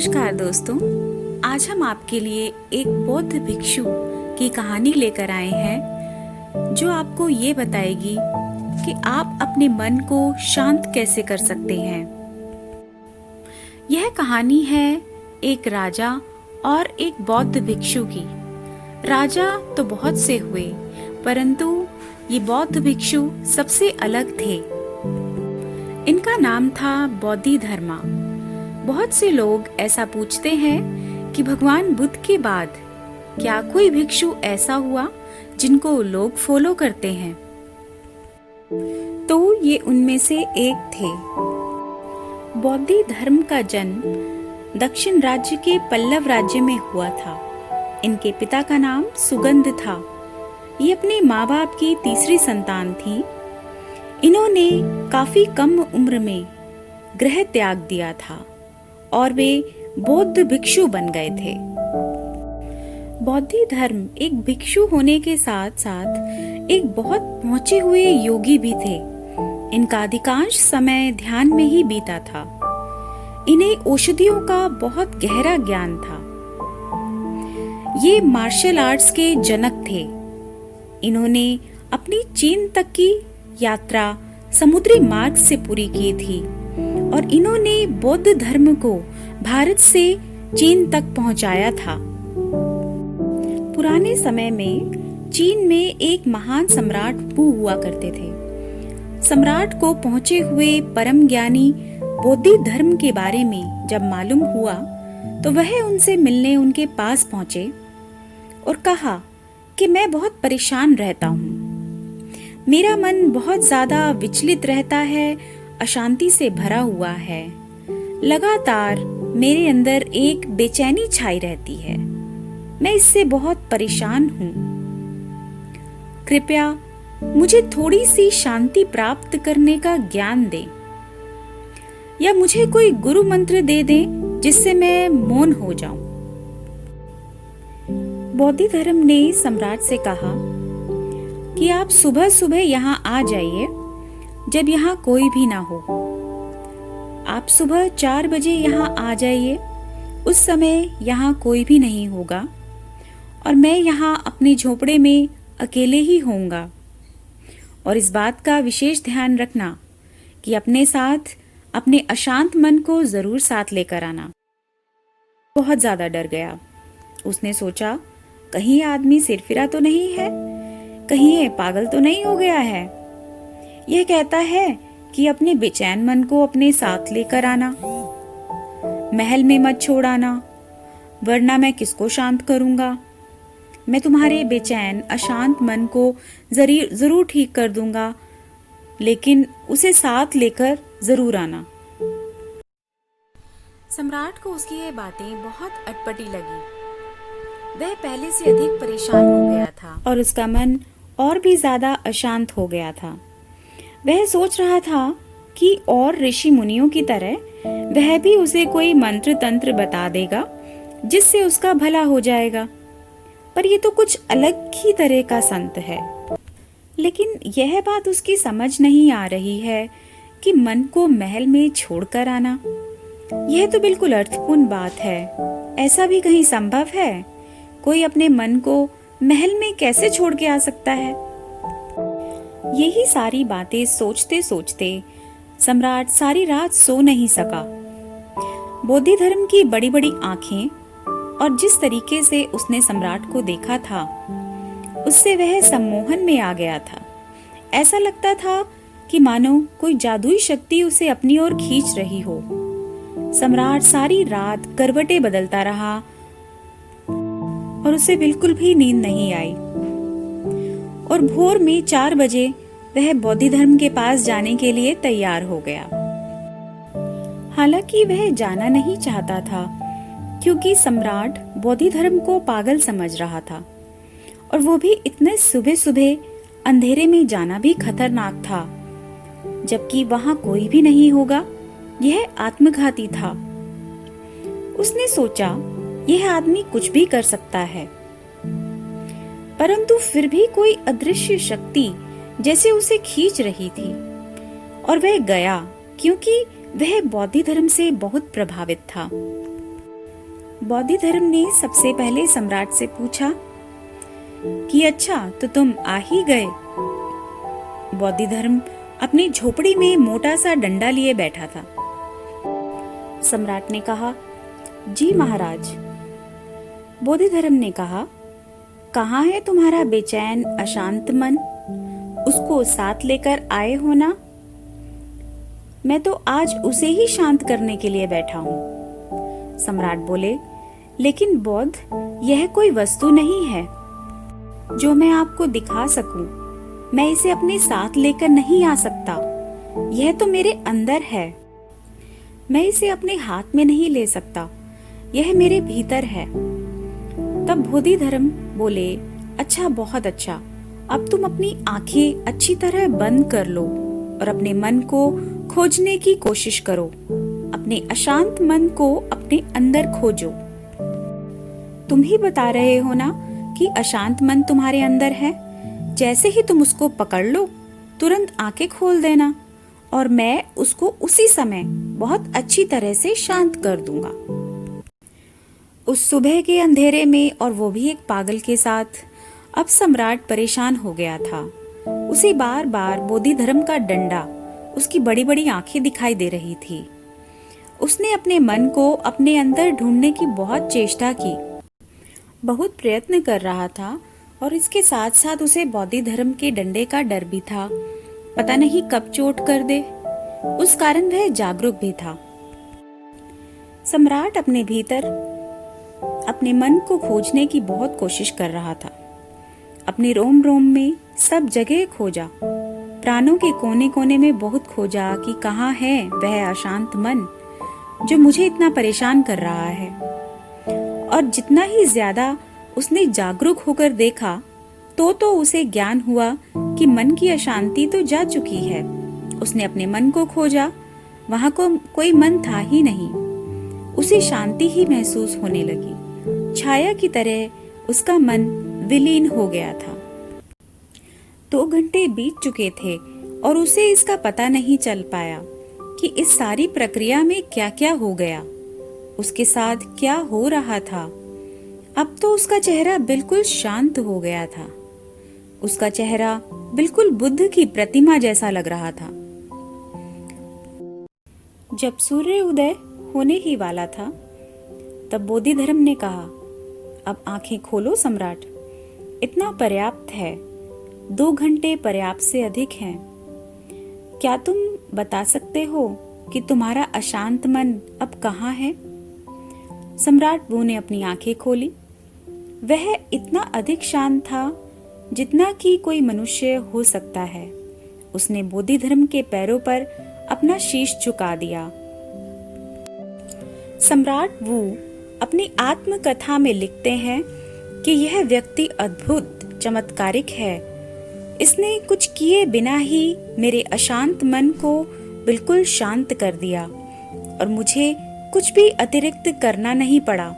नमस्कार दोस्तों, आज हम आपके लिए एक बौद्ध भिक्षु की कहानी लेकर आए हैं जो आपको ये बताएगी कि आप अपने मन को शांत कैसे कर सकते हैं। यह कहानी है एक राजा और एक बौद्ध भिक्षु की। राजा तो बहुत से हुए, परंतु ये बौद्ध भिक्षु सबसे अलग थे। इनका नाम था बोधिधर्मा। बहुत से लोग ऐसा पूछते हैं कि भगवान बुद्ध के बाद क्या कोई भिक्षु ऐसा हुआ जिनको लोग फॉलो करते हैं। तो ये उनमें से एक थे। बौद्ध धर्म का जन्म दक्षिण राज्य के पल्लव राज्य में हुआ था। इनके पिता का नाम सुगंध था। ये अपने माँ बाप की तीसरी संतान थी। इन्होंने काफी कम उम्र में गृह त्याग दिया था और वे बौद्ध भिक्षु बन गए थे। बौद्ध धर्म एक भिक्षु होने के साथ साथ एक बहुत पहुंचे हुए योगी भी थे। इनका अधिकांश समय ध्यान में ही बीता था। इन्हें औषधियों का बहुत गहरा ज्ञान था। ये मार्शल आर्ट्स के जनक थे। इन्होंने अपनी चीन तक की यात्रा समुद्री मार्ग से पूरी की थी और इन्होंने बौद्ध धर्म को भारत से चीन तक पहुंचाया था। पुराने समय में चीन में एक महान सम्राट वु हुआ करते थे। सम्राट को पहुंचे हुए परम ज्ञानी बौद्ध धर्म के बारे में जब मालूम हुआ तो वह उनसे मिलने उनके पास पहुंचे और कहा कि मैं बहुत परेशान रहता हूँ। मेरा मन बहुत ज्यादा विचलित रहता है, अशांति से भरा हुआ है। लगातार मेरे अंदर एक बेचैनी छाई रहती है। मैं इससे बहुत परेशान हूँ। कृपया मुझे थोड़ी सी शांति प्राप्त करने का ज्ञान दें या मुझे कोई गुरु मंत्र दे दें जिससे मैं मौन हो जाऊं। बौद्ध धर्म ने सम्राट से कहा कि आप सुबह सुबह यहाँ आ जाइए जब यहाँ कोई भी ना हो। आप सुबह 4 बजे यहाँ आ जाइए। उस समय यहाँ कोई भी नहीं होगा और मैं यहाँ अपने झोपड़े में अकेले ही होऊंगा। और इस बात का विशेष ध्यान रखना कि अपने साथ अपने अशांत मन को जरूर साथ लेकर आना। बहुत ज्यादा डर गया। उसने सोचा, कहीं आदमी सिरफिरा तो नहीं है, कहीं ये पागल तो नहीं हो गया है। यह कहता है कि अपने बेचैन मन को अपने साथ लेकर आना, महल में मत छोड़ आना, वरना मैं किसको शांत करूंगा। मैं तुम्हारे बेचैन अशांत मन को जरूर ठीक कर दूंगा, लेकिन उसे साथ लेकर जरूर आना। सम्राट को उसकी ये बातें बहुत अटपटी लगी। वह पहले से अधिक परेशान हो गया था और उसका मन और भी ज्यादा अशांत हो गया था। वह सोच रहा था कि और ऋषि मुनियों की तरह वह भी उसे कोई मंत्र तंत्र बता देगा जिससे उसका भला हो जाएगा, पर ये तो कुछ अलग ही तरह का संत है। लेकिन यह बात उसकी समझ नहीं आ रही है कि मन को महल में छोड़कर आना, यह तो बिल्कुल अर्थपूर्ण बात है। ऐसा भी कहीं संभव है? कोई अपने मन को महल में कैसे छोड़ के आ सकता है? यही सारी बातें सोचते सोचते सम्राट सारी रात सो नहीं सका। बौद्ध धर्म की बड़ी बड़ी आंखें और जिस तरीके से उसने सम्राट को देखा था, उससे वह सम्मोहन में आ गया था। ऐसा लगता था कि मानो कोई जादुई शक्ति उसे अपनी ओर खींच रही हो। सम्राट सारी रात करवटें बदलता रहा और उसे बिल्कुल भी नींद नहीं आई। और भोर में 4 बजे वह बौद्ध धर्म के पास जाने के लिए तैयार हो गया। हालांकि वह जाना नहीं चाहता था, क्योंकि सम्राट बौद्ध धर्म को पागल समझ रहा था और वो भी इतने सुबह सुबह अंधेरे में जाना भी खतरनाक था, जबकि वहां कोई भी नहीं होगा। यह आत्मघाती था। उसने सोचा, यह आदमी कुछ भी कर सकता है, परंतु फिर भी कोई अदृश्य शक्ति जैसे उसे खींच रही थी और वह गया, क्योंकि वह बौद्ध धर्म से बहुत प्रभावित था। बोधिधर्म ने सबसे पहले सम्राट से पूछा कि अच्छा, तो तुम आ ही गए। बोधिधर्म अपनी झोपड़ी में मोटा सा डंडा लिए बैठा था। सम्राट ने कहा, जी महाराज। बोधिधर्म ने कहा, कहाँ है तुम्हारा बेचैन अशांत मन? उसको साथ लेकर आए हो ना? मैं तो आज उसे ही शांत करने के लिए बैठा हूँ। सम्राट बोले, लेकिन बौद्ध, यह कोई वस्तु नहीं है जो मैं आपको दिखा सकूं। मैं इसे अपने साथ लेकर नहीं आ सकता। यह तो मेरे अंदर है। मैं इसे अपने हाथ में नहीं ले सकता। यह मेरे भीतर है। तब बोधिधर्म बोले, अच्छा, बहुत अच्छा। अब तुम अपनी आंखें अच्छी तरह बंद कर लो और अपने मन को खोजने की कोशिश करो। अपने अशांत मन को अपने अंदर खोजो। तुम ही बता रहे हो ना कि अशांत मन तुम्हारे अंदर है। जैसे ही तुम उसको पकड़ लो, तुरंत आंखें खोल देना और मैं उसको उसी समय बहुत अच्छी तरह से शांत कर दूंगा। उस सुबह के अंधेरे में, और वो भी एक पागल के साथ, अब सम्राट परेशान हो गया था। उसे बार बार बोधिधर्म का डंडा, उसकी बड़ी बड़ी आंखें दिखाई दे रही थी। उसने अपने मन को अपने अंदर ढूंढने की बहुत चेष्टा की, बहुत प्रयत्न कर रहा था, और इसके साथ साथ उसे बोधिधर्म के डंडे का डर भी था। पता नहीं कब चोट कर दे। उस कारण वह जागरूक भी था। सम्राट अपने भीतर अपने मन को खोजने की बहुत कोशिश कर रहा था। अपने रोम रोम में सब जगह खोजा, प्राणों के कोने कोने में बहुत खोजा कि कहाँ है वह अशांत मन जो मुझे इतना परेशान कर रहा है। और जितना ही ज्यादा उसने जागरूक होकर देखा, तो उसे ज्ञान हुआ कि मन की अशांति तो जा चुकी है। उसने अपने मन को खोजा, वहां को कोई मन था ही नहीं। उसे शांति ही महसूस होने लगी। छाया की तरह उसका मन विलीन हो गया था। 2 घंटे बीत चुके थे और उसे इसका पता नहीं चल पाया कि इस सारी प्रक्रिया में क्या क्या हो गया, उसके साथ क्या हो रहा था। अब तो उसका चेहरा बिल्कुल शांत हो गया था। उसका चेहरा बिल्कुल बुद्ध की प्रतिमा जैसा लग रहा था। जब सूर्य उदय होने ही वाला था, तब बोधिधर्म ने कहा, अब आंखें खोलो सम्राट, इतना पर्याप्त है। 2 घंटे पर्याप्त से अधिक हैं। क्या तुम बता सकते हो कि तुम्हारा अशांत मन अब कहाँ है? सम्राट वू ने अपनी आंखें खोली। वह इतना अधिक शांत था जितना कि कोई मनुष्य हो सकता है। उसने बोधिधर्म के पैरों पर अपना शीश झुका दिया। सम्राट वू अपनी आत्मकथा में लिखते हैं कि यह व्यक्ति अद्भुत, चमत्कारिक है। इसने कुछ किए बिना ही मेरे अशांत मन को बिल्कुल शांत कर दिया और मुझे कुछ भी अतिरिक्त करना नहीं पड़ा।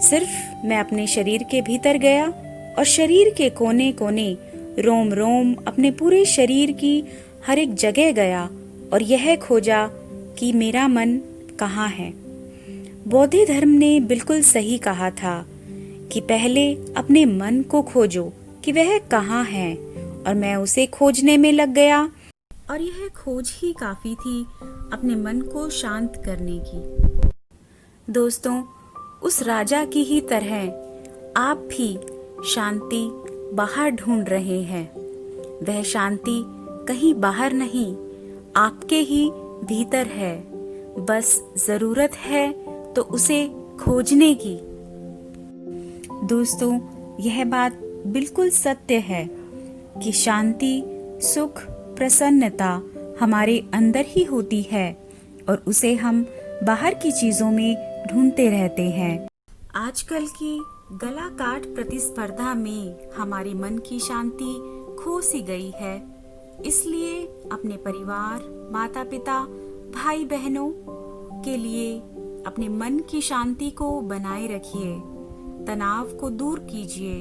सिर्फ मैं अपने शरीर के भीतर गया और शरीर के कोने कोने, रोम रोम, अपने पूरे शरीर की हर एक जगह गया और यह खोजा कि मेरा मन कहाँ है। बोधिधर्म ने बिल्कुल सही कहा था कि पहले अपने मन को खोजो कि वह कहाँ है, और मैं उसे खोजने में लग गया, और यह खोज ही काफी थी अपने मन को शांत करने की। दोस्तों, उस राजा की ही तरह आप भी शांति बाहर ढूंढ रहे हैं। वह शांति कहीं बाहर नहीं, आपके ही भीतर है। बस जरूरत है तो उसे खोजने की। दोस्तों, यह बात बिल्कुल सत्य है कि शांति, सुख, प्रसन्नता हमारे अंदर ही होती है और उसे हम बाहर की चीजों में ढूंढते रहते हैं। आजकल की गला काट प्रतिस्पर्धा में हमारे मन की शांति खो सी गई है। इसलिए अपने परिवार, माता पिता, भाई बहनों के लिए अपने मन की शांति को बनाए रखिए, तनाव को दूर कीजिए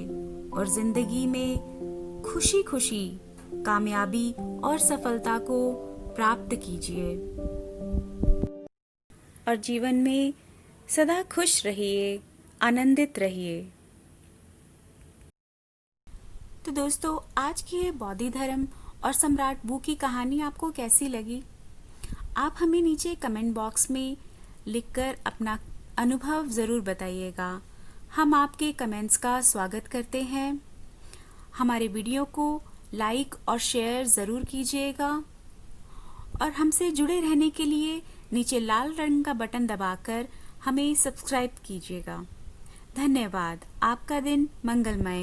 और जिंदगी में खुशी खुशी कामयाबी और सफलता को प्राप्त कीजिए। और जीवन में सदा खुश रहिए, आनंदित रहिए। तो दोस्तों, आज की ये बौद्धि धर्म और सम्राट बू की कहानी आपको कैसी लगी? आप हमें नीचे कमेंट बॉक्स में लिखकर अपना अनुभव ज़रूर बताइएगा। हम आपके कमेंट्स का स्वागत करते हैं। हमारे वीडियो को लाइक और शेयर ज़रूर कीजिएगा और हमसे जुड़े रहने के लिए नीचे लाल रंग का बटन दबाकर हमें सब्सक्राइब कीजिएगा। धन्यवाद। आपका दिन मंगलमय हो।